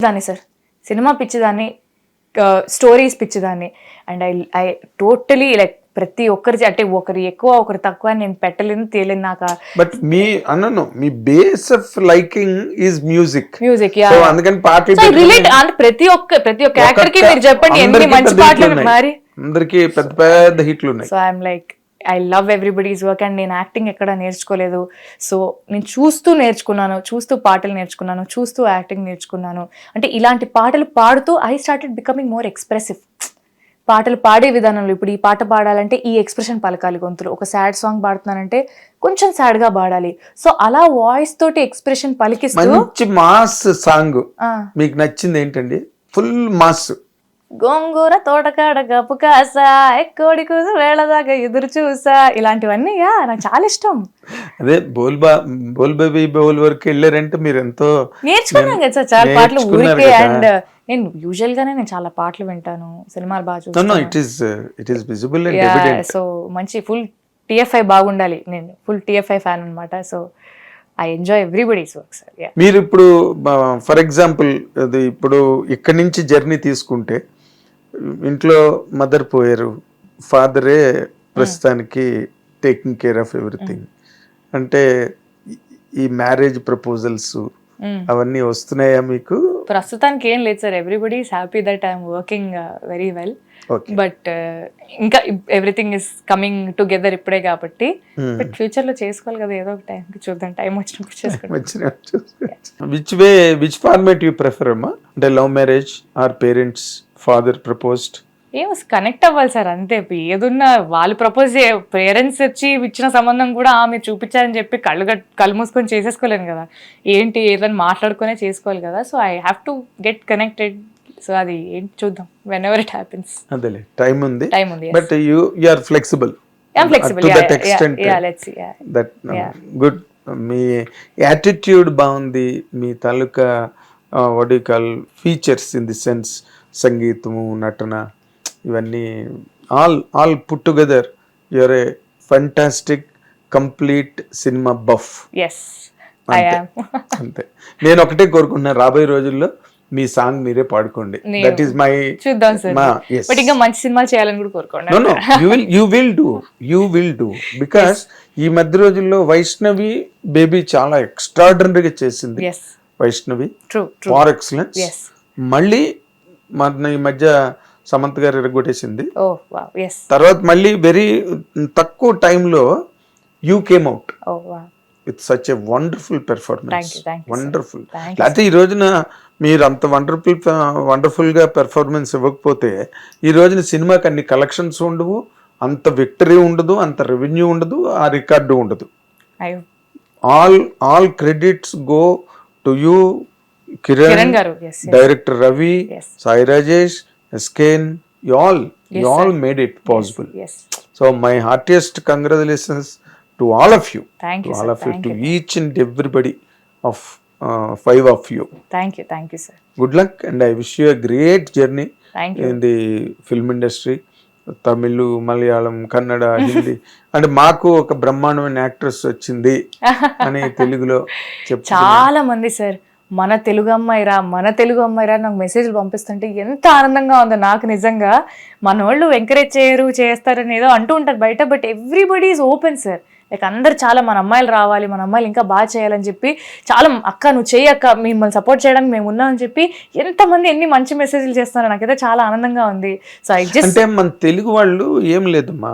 దాన్ని sir, cinema పిచ్చిదాన్ని, stories పిచ్చిదాన్ని. అండ్ ఐ టోటలీ లైక్ ప్రతి ఒక్కరి అంటే ఒకరు ఎక్కువ ఒకరు తక్కువ నేను పెట్టలేను తేలేను నాకు. But me base of liking is music. అందుకని పాటలు రిలేట్ అంటే ప్రతి ఒక్క యాక్టర్ కి మీరు చెప్పండి ఎన్ని మంచి పాటలు మరి అందరికి పెద్ద పెద్ద హిట్లు ఉన్నాయి. So I'm like I love everybody's work. And నేను యాక్టింగ్ ఎక్కడ నేర్చుకోలేదు. సో నేను చూస్తూ నేర్చుకున్నాను, చూస్తూ పాటలు నేర్చుకున్నాను, చూస్తూ యాక్టింగ్ నేర్చుకున్నాను. అంటే ఇలాంటి పాటలు పాడుతూ I started becoming more expressive. పాటలు పాడే విధానంలో ఇప్పుడు ఈ పాట పాడాలంటే ఈ ఎక్స్ప్రెషన్ పలకాలి గొంతులు. ఒక సాడ్ సాంగ్ పాడుతున్నానంటే కొంచెం సాడ్ గా పాడాలి. సో అలా వాయిస్ తోటి ఎక్స్ప్రెషన్ పలికిస్తూ మంచి మాస్ సాంగ్ మీకు నచ్చింది ఏంటండి? Full mass. గోంగూర తోటకాడ గప్పు కాసా, కోడి కూసు వేళ దాకా ఎదురు చూసా, ఇలాంటివన్నీ నాకు చాలా ఇష్టం. అదే బోల్ బేబీ బోల్ వరకు వెళ్ళారంటే మీరు ఎంతో నేర్చుకున్నాను కదా సార్ చాలా పాటలు ఊరికే. అండ్ నేను యూజువల్ గానే నేను చాలా పాటలు వింటాను, సినిమాలు బాగా చూస్తాను. సో మంచి ఫుల్ TFI బాగుండాలి. నేను ఫుల్ TFI ఫ్యాన్ అనమాట. So I enjoy everybody's work sir. మీరు ఇప్పుడు ఫర్ ఎగ్జాంపుల్ అది ఇప్పుడు ఇక్కడి నుంచి జర్నీ తీసుకుంటే ఇంట్లో మదర్ పోయారు, ఫాదరే ప్రస్తుతానికి టేకింగ్ కేర్ ఆఫ్ ఎవ్రీథింగ్. అంటే ఈ మ్యారేజ్ ప్రపోజల్స్ అవన్నీ వస్తున్నాయా మీకు? ప్రస్తుతానికి ఏం లేదు sir. Everybody is happy that I'm working very well. But ఇంకా ఎవ్రీథింగ్ ఇస్ కమింగ్ టుగెదర్ ఇప్పుడే కాబట్టి. బట్ ఫ్యూచర్ లో చేసుకోవాలి కదా, ఏదో ఒక టైం చూద్దాం, టైం వచ్చినప్పుడు చేసుకోవాలి. విచ్ ఫార్మేట్ యూ ప్రిఫర్ అమ్మా? అంటే love marriage or parents father proposed? ఏమో కనెక్ట్ అవ్వాలి సార్ అంతే. ఏదున్నా వాళ్ళు ప్రపోజ్ పేరెంట్స్ వచ్చి ఇచ్చిన సంబంధం కూడా మీరు చూపించారని చెప్పి కళ్ళు మూసుకొని చేసేసుకోలేను కదా. ఏంటి ఏదైనా మాట్లాడుకునే చేసుకోవాలి కదా. So I have to get connected. So అది ఏంటి చూద్దాం, వెన్ ఎవర్ ఇట్ హ్యాపెన్స్. అదేలే, టైం ఉంది. But you are flexible. I am flexible. To that extent. Let's see. That good. మీ యాటిట్యూడ్ బాగుంది. మీ తాలూకా what you call features in the sense సంగీతము, నటన, ఇవన్నీ all put together your a fantastic complete cinema buff. అంతే. నేను ఒకటే కోరుకుంటున్నా, రాబోయే రోజుల్లో మీ సాంగ్ మీరే పాడుకోండి. That is my. చూద్దాం సార్. బట్ ఇంకా మంచి సినిమాలు చేయాలని కూడా కోరుకోండి. Know you will do because ఈ మధ్య రోజుల్లో వైష్ణవి బేబీ చాలా ఎక్స్ట్రాడినరీగా చేసింది. Vaishnavi for excellence. మళ్ళీ మన ఈ మధ్య సమంత్ గారు ఎరగొట్టేసింది. తర్వాత మళ్ళీ వెరీ తక్కువ టైంలో you came out with such a wonderful performance. Wonderful. లేకపోతే ఈ రోజున మీరు అంత వండర్ఫుల్ గా పెర్ఫార్మెన్స్ ఇవ్వకపోతే ఈ రోజున సినిమాకి అన్ని కలెక్షన్స్ ఉండవు, అంత విక్టరీ ఉండదు, అంత రెవెన్యూ ఉండదు, ఆ రికార్డు ఉండదు. All credits go to you, Kiran garu, director Ravi, Sai Rajesh, SKN, you all made it possible. Yes. So my heartiest congratulations to all of you. Thank you, sir. To each and everybody of 5 of you. Thank you, sir. Good luck, and I wish you a great journey in the film industry. Tamil, Malayalam, Kannada, Hindi అంటే మాకు ఒక బ్రహ్మాండమైన actress వచ్చింది అని తెలుగులో చెప్తారు చాలా మంది సార్. మన తెలుగు అమ్మాయిరా నాకు మెసేజ్లు పంపిస్తుంటే ఎంత ఆనందంగా ఉందో నాకు నిజంగా. మన వాళ్ళు ఎంకరేజ్ చేస్తారని ఏదో అంటూ ఉంటారు బయట. But everybody is open sir. Like అందరు చాలా మన అమ్మాయిలు రావాలి, మన అమ్మాయిలు ఇంకా బాగా చేయాలని చెప్పి చాలా అక్క నువ్వు చెయ్యి అక్క, మిమ్మల్ని సపోర్ట్ చేయడానికి మేము ఉన్నామని చెప్పి ఎంతమంది ఎన్ని మంచి మెసేజ్లు చేస్తున్నారు. నాకైతే చాలా ఆనందంగా ఉంది. సో అంటే మన తెలుగు వాళ్ళు ఏం లేదమ్మా,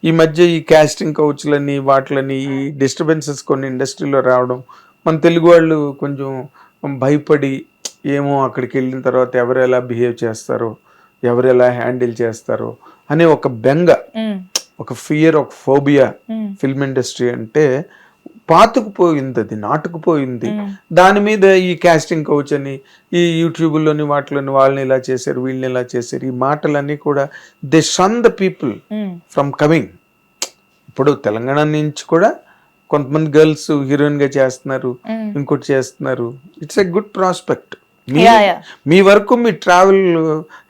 ఈ మధ్య ఈ కాస్టింగ్ కౌచ్లని వాటిలని ఈ డిస్టర్బెన్సెస్ కొన్ని ఇండస్ట్రీలో రావడం, మన తెలుగు వాళ్ళు కొంచెం భయపడి ఏమో అక్కడికి వెళ్ళిన తర్వాత ఎవరు ఎలా బిహేవ్ చేస్తారో, ఎవరు ఎలా హ్యాండిల్ చేస్తారో అనే ఒక బెంగ, ఒక ఫియర్, ఒక ఫోబియా ఫిల్మ్ ఇండస్ట్రీ అంటే పాతుకుపోయింది, అది నాటుకుపోయింది. దాని మీద ఈ కాస్టింగ్ కౌచ్ అని ఈ యూట్యూబ్లోని వాటిలోని వాళ్ళని ఇలా చేశారు, వీళ్ళని ఇలా చేశారు, ఈ మాటలన్నీ కూడా they shun the people from coming. ఇప్పుడు తెలంగాణ నుంచి కూడా కొంతమంది గర్ల్స్ హీరోయిన్ గా చేస్తున్నారు, ఇంకోటి చేస్తున్నారు. It's a good prospect. మీ వరకు మీ ట్రావెల్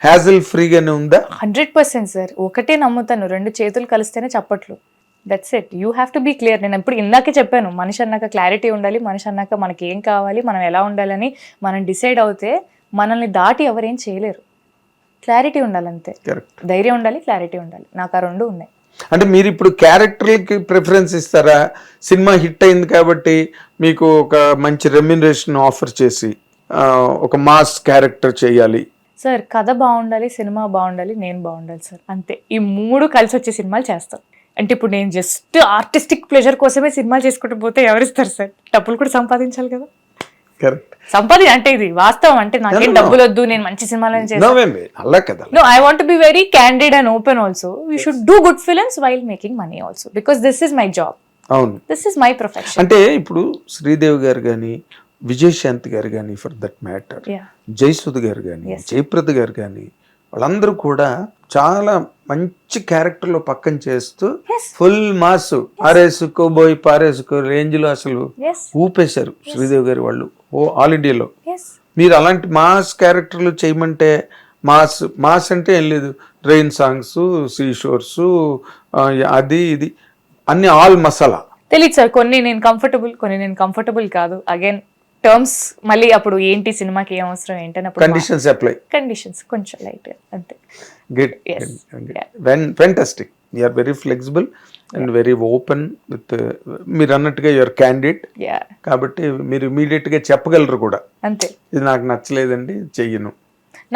హ్యాజల్ ఫ్రీగానే ఉందా? 100% సార్. ఒకటే నమ్ముతాను, 2 చేతులు కలిస్తేనే చప్పట్లు. That's it. You have to be clear. నేను ఇప్పుడు ఇందాకే చెప్పాను, మనిషి అన్నాక క్లారిటీ ఉండాలి, మనిషి అన్నాక మనకి ఏం కావాలి, మనం ఎలా ఉండాలని మనం డిసైడ్ అవుతే మనల్ని దాటి ఎవరేం చేయలేరు. క్లారిటీ ఉండాలి అంతే. కరెక్ట్. ధైర్యం ఉండాలి, క్లారిటీ ఉండాలి. నాకు ఆ రెండు ఉన్నాయి. అంటే మీరు ఇప్పుడు క్యారెక్టర్లకి ప్రిఫరెన్స్ ఇస్తారా? సినిమా హిట్ అయింది కాబట్టి మీకు ఒక మంచి రెమ్యునరేషన్ ఆఫర్ చేసి ఒక మాస్ క్యారెక్టర్ చేయాలి సార్, కథ బాగుండాలి, సినిమా బాగుండాలి, నేను బాగుండాలి సార్, అంతే. ఈ మూడు కలిసి వచ్చే సినిమాలు చేస్తాను. అంటే ఇప్పుడు నేను జస్ట్ ఆర్టిస్టిక్ ప్లెజర్ కోసమే సినిమాలు చేసుకుంటూ పోతే ఎవరిస్తారు సార్? డబ్బులు కూడా సంపాదించాలి కదా. కరెక్ట్. అంటే ఇది వాస్తవం. అంటే నాకేం డబ్బులు వద్దు, నేను మంచి సినిమాలను చేస్తాను. అలా కదా. No, I want to be very candid and open also. We should do good films while making money also, because this is my job. అవును, this is my profession. అంటే ఇప్పుడు శ్రీదేవి గారు కానీ, విజయశాంతి గారు కానీ, for that matter Yeah. Jayasudha గారు కానీ, జయప్రద గారు కానీ, వాళ్ళందరూ కూడా చాలా మంచి క్యారెక్టర్లో పక్కన చేస్తూ Yes. ఫుల్ మాస్ ఆరేసుకో బోయ్ పారేసుకో రేంజ్ లో అసలు Yes. ఊపేశారు శ్రీదేవి గారు వాళ్ళు ఆల్ ఇండియాలో. Yes. మీరు అలాంటి మాస్ క్యారెక్టర్లు చేయమంటే మాస్ అంటే ఏం లేదు, రెయిన్ సాంగ్స్, సీ షోర్స్, అది ఇది అన్ని ఆల్ మసాలా. తెలియదు సార్, కొన్ని నేను కంఫర్టబుల్ కాదు. అగైన్ టర్మ్స్ మళ్ళీ అప్పుడు ఏంటి సినిమాకి ఏం అవసరం ఏంటని కండిషన్స్ అప్లై, కండిషన్స్ కొంచెం లైట్ అంతే. Good. Fantastic. You are very flexible and very open with, మీరు అన్నట్టుగా యువర్ క్యాండిడ్ కాబట్టి మీరు ఇమీడియట్ గా చెప్పగలరు కూడా, అంతే. ఇది నాకు నచ్చలేదండి, చెయ్యను.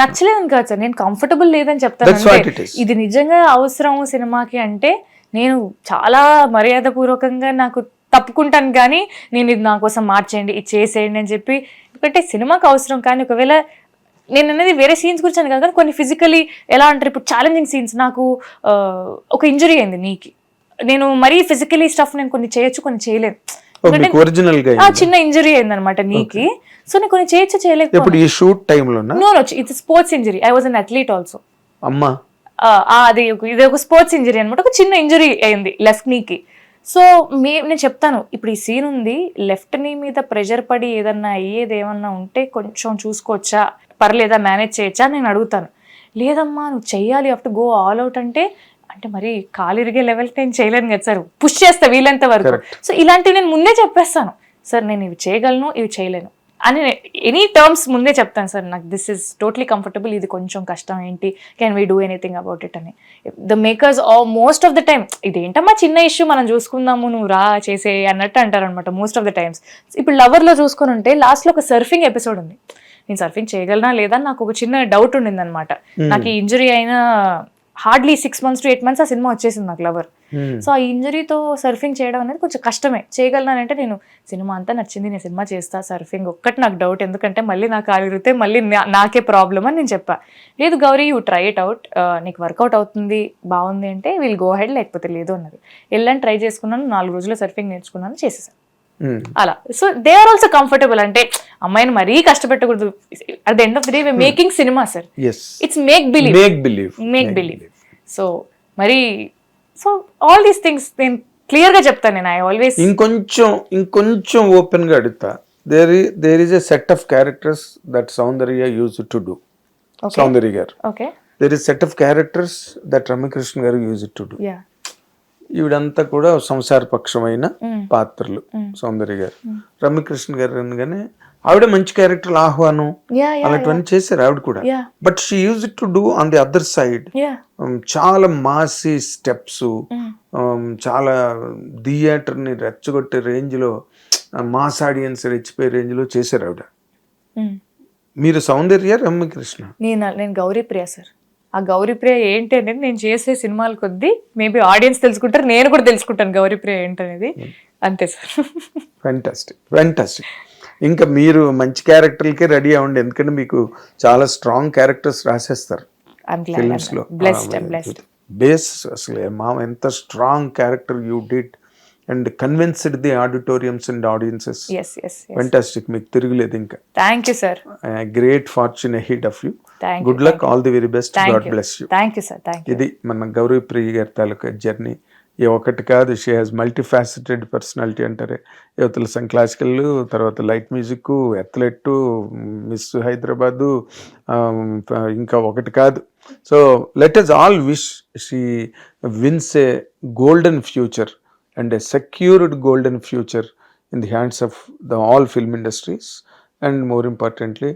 నచ్చలేదని కాదు సార్, నేను కంఫర్టబుల్ లేదని That's what చెప్తాను. it is. ఇది నిజంగా అవసరం సినిమాకి అంటే నేను చాలా మర్యాద పూర్వకంగా నాకు తప్పుకుంటాను, కానీ నేను ఇది నా కోసం మార్చేయండి, ఇది చేసేయండి అని చెప్పి. ఎందుకంటే సినిమాకి అవసరం. కానీ ఒకవేళ నేను అనేది వేరే సీన్స్ గురించి అని కాదు, కానీ కొన్ని ఫిజికలీ ఎలా అంటారు, ఇప్పుడు ఛాలెంజింగ్ సీన్స్, నాకు ఒక ఇంజరీ అయింది నీకి, నేను మరీ ఫిజికలీ స్టఫ్ నేను కొన్ని చేయొచ్చు, కొన్ని చేయలేను. ఒరిజినల్ గా చిన్న ఇంజరీ అయింది అనమాట నీకి, సో నేను కొన్ని చేయొచ్చు, చేయలేదు. ఇప్పుడు ఈ షూట్ టైంలో it's sports injury. I was an athlete also. అమ్మా, ఇది ఒక స్పోర్ట్స్ ఇంజరీ అనమాట. ఒక చిన్న ఇంజరీ అయింది లెఫ్ట్ నీకి. సో నేను చెప్తాను, ఇప్పుడు ఈ సీన్ ఉంది, లెఫ్ట్ నీ మీద ప్రెషర్ పడి ఏదన్నా ఏమన్నా ఉంటే కొంచెం చూసుకోవచ్చా, పర్లేదా, మేనేజ్ చేయొచ్చా నేను అడుగుతాను. లేదమ్మా నువ్వు చెయ్యాలి, అఫ్టర్ గో ఆల్ అవుట్ అంటే మరి కాలు ఇరిగే లెవెల్కి నేను చేయలేను కదా సార్, పుష్ చేస్తా వీలంత వరకు. సో ఇలాంటివి నేను ముందే చెప్పేస్తాను సార్, నేను ఇవి చేయగలను, ఇవి చేయలేను అని ఎనీ టర్మ్స్ ముందే చెప్తాను సార్. నాకు దిస్ ఇస్ టోటలీ కంఫర్టబుల్, ఇది కొంచెం కష్టం, ఏంటి, can we do anything about it అని. The makers most of the time ఇదేంటమ్మా చిన్న ఇష్యూ, మనం చూసుకుందాము, నువ్వు రా చేసే అన్నట్టు అంటారు అనమాట మోస్ట్ ఆఫ్ ద టైమ్స్. ఇప్పుడు లవర్లో చూసుకొని ఉంటే లాస్ట్లో ఒక సర్ఫింగ్ ఎపిసోడ్ ఉంది. నేను సర్ఫింగ్ చేయగలనా లేదా నాకు ఒక చిన్న డౌట్ ఉండింది అనమాట. నాకు ఈ ఇంజరీ అయినా హార్డ్లీ 6 months to 8 months ఆ సినిమా వచ్చేసింది నాకు లవర్. సో ఆ ఇంజరీతో సర్ఫింగ్ చేయడం అనేది కొంచెం కష్టమే. చేయగలనంటే నేను సినిమా అంతా నచ్చింది, నేను సినిమా చేస్తా, సర్ఫింగ్ ఒక్కటి నాకు డౌట్, ఎందుకంటే మళ్ళీ నాకు ఆగిరితే మళ్ళీ నాకే ప్రాబ్లమ్ అని నేను చెప్పా. లేదు Gauri, you try it out, నీకు వర్కౌట్ అవుతుంది, బాగుంది అంటే విల్ గో హెడ్, లేకపోతే లేదు అన్నది. వెళ్ళని ట్రై చేసుకున్నాను, 4 రోజుల్లో సర్ఫింగ్ నేర్చుకున్నాను, చేసేసాను అలా. So they are also comfortable. అంటే అమ్మాయిని మరీ కష్టపెట్టకూడదు. At the end of the day we making cinema sir, it's make believe. So మరి సో ఆల్ దీస్ థింగ్స్ నేను క్లియర్ గా చెప్తాను. నేను ఐ ఆల్వేస్ ఇంకొంచెం ఓపెన్ గా అడుగుతా. There is a set of characters that Soundarya used to do. Soundarya గారు, okay, there is set of characters that Ramyakrishna గారు యూజ్డ్ టు డూ. ఈవిడంతా కూడా సంసారపక్షమైన పాత్రలు సౌందర్య గారు. రమ్యకృష్ణ గారు అనగానే ఆవిడ మంచి క్యారెక్టర్లు, ఆహ్వానం అలాంటివన్నీ చేశారు ఆవిడ కూడా. But she use it to do on the other side. చాలా మాసీ స్టెప్స్, చాలా థియేటర్ ని రెచ్చగొట్టే రేంజ్ లో, మాస్ ఆడియన్స్ రెచ్చిపోయే రేంజ్ లో చేశారు ఆవిడ. మీరు సౌందర్య, రమ్యకృష్ణ. నేను గౌరీప్రియ సార్. ఆ గౌరీప్రియ ఏంటి అనేది నేను చేసే సినిమాల కొద్దీ మేబీ ఆడియన్స్ తెలుసుకుంటారు, నేను కూడా తెలుసుకుంటాను గౌరీప్రియ ఏంటనేది, అంతే సార్. ఫెంటాస్టిక్. ఇంకా మీరు మంచి క్యారెక్టర్లకే రెడీ అవ్వండి, ఎందుకంటే మీకు చాలా స్ట్రాంగ్ క్యారెక్టర్స్ రాసేస్తారు ఫిల్మ్స్ లో. బేస్ అసలు ఎంత strong character you did and convinced the auditoriums and audiences. Fantastic, మీకు తిరుగులేదు ఇంకా. Thank you sir. Great fortune ahead of you. Good luck, all the very best, God bless you. Thank you sir. ఇది మన గౌరీప్రియ గారి తాలూకా journey. ఈ ఒకటి కాదు, she has మల్టీఫాసెటెడ్ personality అంటారే. యువతలు సం క్లాసికల్, తర్వాత light music, athlete, miss Hyderabad, ఇంకా ఒకటి కాదు. So let us all wish she wins a golden future and a secured golden future in the hands of the all film industries, and more importantly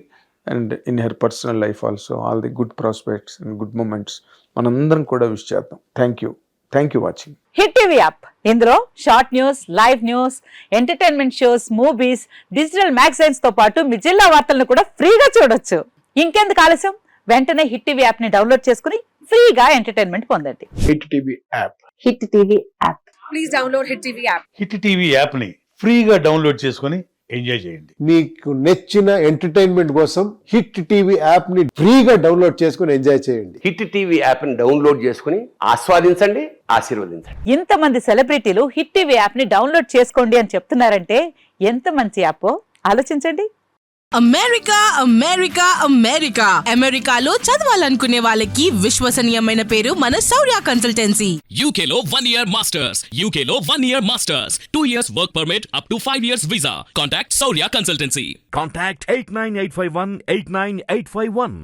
and in her personal life also all the good prospects and good moments మనందరం కూడా wish చేద్దాం. Thank you watching hit TV app. ఇందులో short news, live news, entertainment shows, movies, digital magazines తో పాటు మీ జిల్లా వార్తలను కూడా ఫ్రీగా చూడొచ్చు. ఇంకెందుకు ఆలస్యం, వెంటనే హిట్ టీవీ యాప్ ని డౌన్లోడ్ చేసుకుని ఫ్రీగా ఎంటర్టైన్మెంట్ పొందండి. Hit TV app. Hit TV app. Please download hit TV app. Hit TV యాప్ని ఫ్రీగా డౌన్లోడ్ చేసుకొని ఎంజాయ్ చేయండి. మీకు నచ్చిన ఎంటర్టైన్మెంట్ కోసం హిట్ టీవీ యాప్ ని ఫ్రీగా డౌన్లోడ్ చేసుకుని ఎంజాయ్ చేయండి. హిట్ టీవీ యాప్ని డౌన్లోడ్ చేసుకుని ఆస్వాదించండి, ఆశీర్వదించండి. ఇంతమంది సెలబ్రిటీలు హిట్ టీవీ యాప్ ని డౌన్లోడ్ చేసుకోండి అని చెప్తున్నారంటే ఎంత మంచి యాప్ ఆలోచించండి. అమెరికా అమెరికా అమెరికా అమెరికాలో చదవాలనుకునే వాళ్ళకి విశ్వసనీయమైన పేరు మన శౌర్య కన్సల్టెన్సీ. UK లో 1 year masters. UK లో 1 year masters. 2 years work permit up to 5 years visa. Contact Saurya Consultancy. Contact 89851 89851.